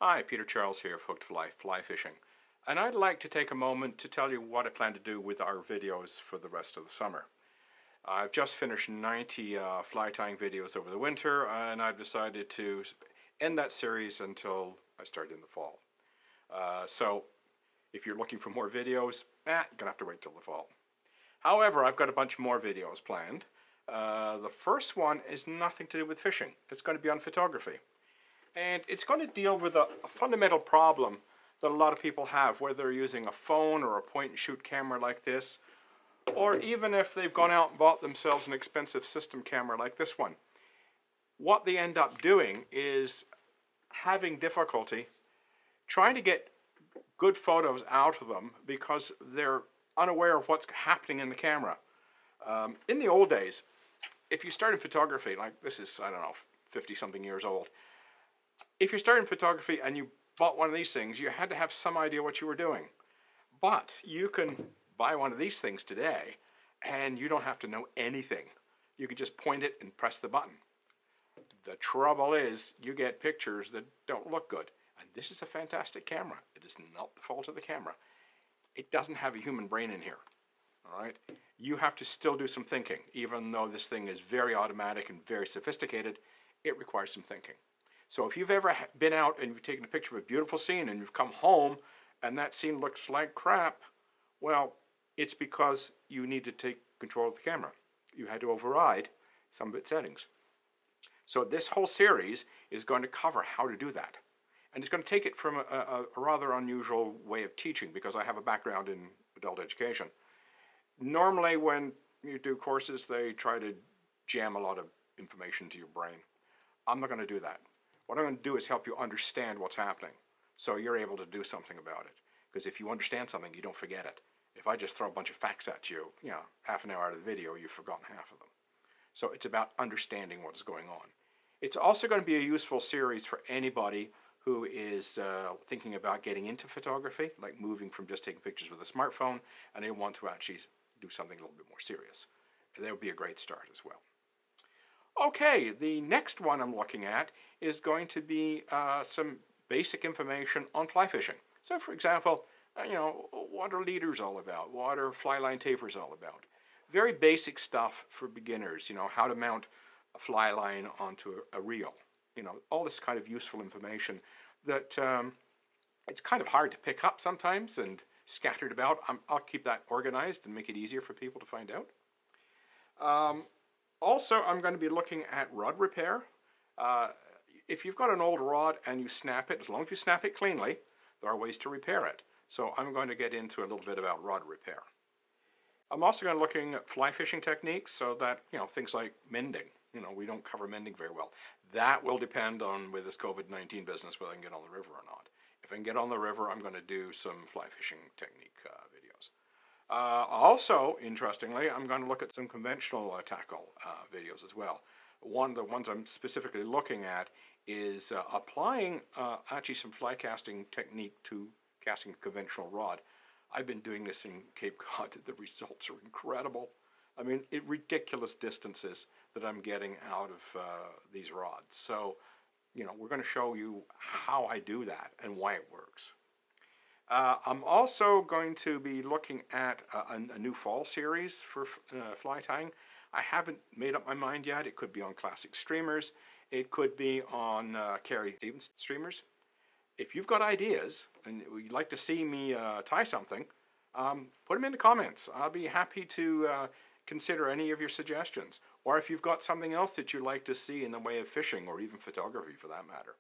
Hi, Peter Charles here of Hooked Fly Fly Fishing, and I'd like to take a moment to tell you what I plan to do with our videos for the rest of the summer. I've just finished 90 fly tying videos over the winter, and I've decided to end that series until I start in the fall. So if you're looking for more videos, you're gonna have to wait till the fall. However, I've got a bunch more videos planned. The first one is nothing to do with fishing. It's going to be on photography. And it's going to deal with a fundamental problem that a lot of people have, whether they're using a phone or a point and shoot camera like this, or even if they've gone out and bought themselves an expensive system camera like this one. What they end up doing is having difficulty trying to get good photos out of them because they're unaware of what's happening in the camera. In the old days, if you started photography, like this is, I don't know, 50 something years old, if you're starting photography and you bought one of these things, you had to have some idea what you were doing. But you can buy one of these things today and you don't have to know anything. You can just point it and press the button. The trouble is you get pictures that don't look good. And this is a fantastic camera. It is not the fault of the camera. It doesn't have a human brain in here. All right? You have to still do some thinking. Even though this thing is very automatic and very sophisticated, it requires some thinking. So if you've ever been out and you've taken a picture of a beautiful scene and you've come home and that scene looks like crap, well, it's because you need to take control of the camera. You had to override some of its settings. So this whole series is going to cover how to do that. And it's going to take it from a rather unusual way of teaching because I have a background in adult education. Normally when you do courses, they try to jam a lot of information to your brain. I'm not going to do that. What I'm going to do is help you understand what's happening so you're able to do something about it. Because if you understand something, you don't forget it. If I just throw a bunch of facts at you, half an hour out of the video, you've forgotten half of them. So it's about understanding what's going on. It's also going to be a useful series for anybody who is thinking about getting into photography, like moving from just taking pictures with a smartphone, and they want to actually do something a little bit more serious. And that would be a great start as well. Okay, the next one I'm looking at is going to be some basic information on fly fishing. So for example, what are leaders all about? What are fly line tapers all about? Very basic stuff for beginners, how to mount a fly line onto a reel. All this kind of useful information that it's kind of hard to pick up sometimes and scattered about. I'll keep that organized and make it easier for people to find out. Also, I'm going to be looking at rod repair. If you've got an old rod and you snap it, as long as you snap it cleanly, there are ways to repair it. So I'm going to get into a little bit about rod repair. I'm also going to be looking at fly fishing techniques so that, things like mending. We don't cover mending very well. That will depend on, with this COVID-19 business, whether I can get on the river or not. If I can get on the river, I'm going to do some fly fishing technique videos. Also, interestingly, I'm going to look at some conventional tackle videos as well. One of the ones I'm specifically looking at is applying actually some fly casting technique to casting a conventional rod. I've been doing this in Cape Cod. The results are incredible. I mean, ridiculous distances that I'm getting out of these rods. So, we're going to show you how I do that and why it works. I'm also going to be looking at a new fall series for fly tying. I haven't made up my mind yet. It could be on classic streamers. It could be on Carrie Stevens streamers. If you've got ideas and you'd like to see me tie something, put them in the comments. I'll be happy to consider any of your suggestions. Or if you've got something else that you'd like to see in the way of fishing or even photography for that matter.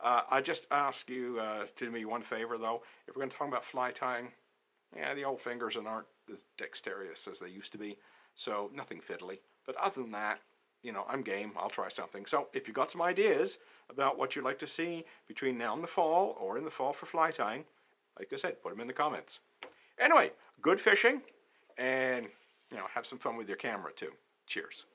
I just ask you to do me one favor though. If we're going to talk about fly tying, the old fingers aren't as dexterous as they used to be. So nothing fiddly. But other than that, I'm game. I'll try something. So if you've got some ideas about what you'd like to see between now and the fall or in the fall for fly tying, like I said, put them in the comments. Anyway, good fishing and have some fun with your camera too. Cheers.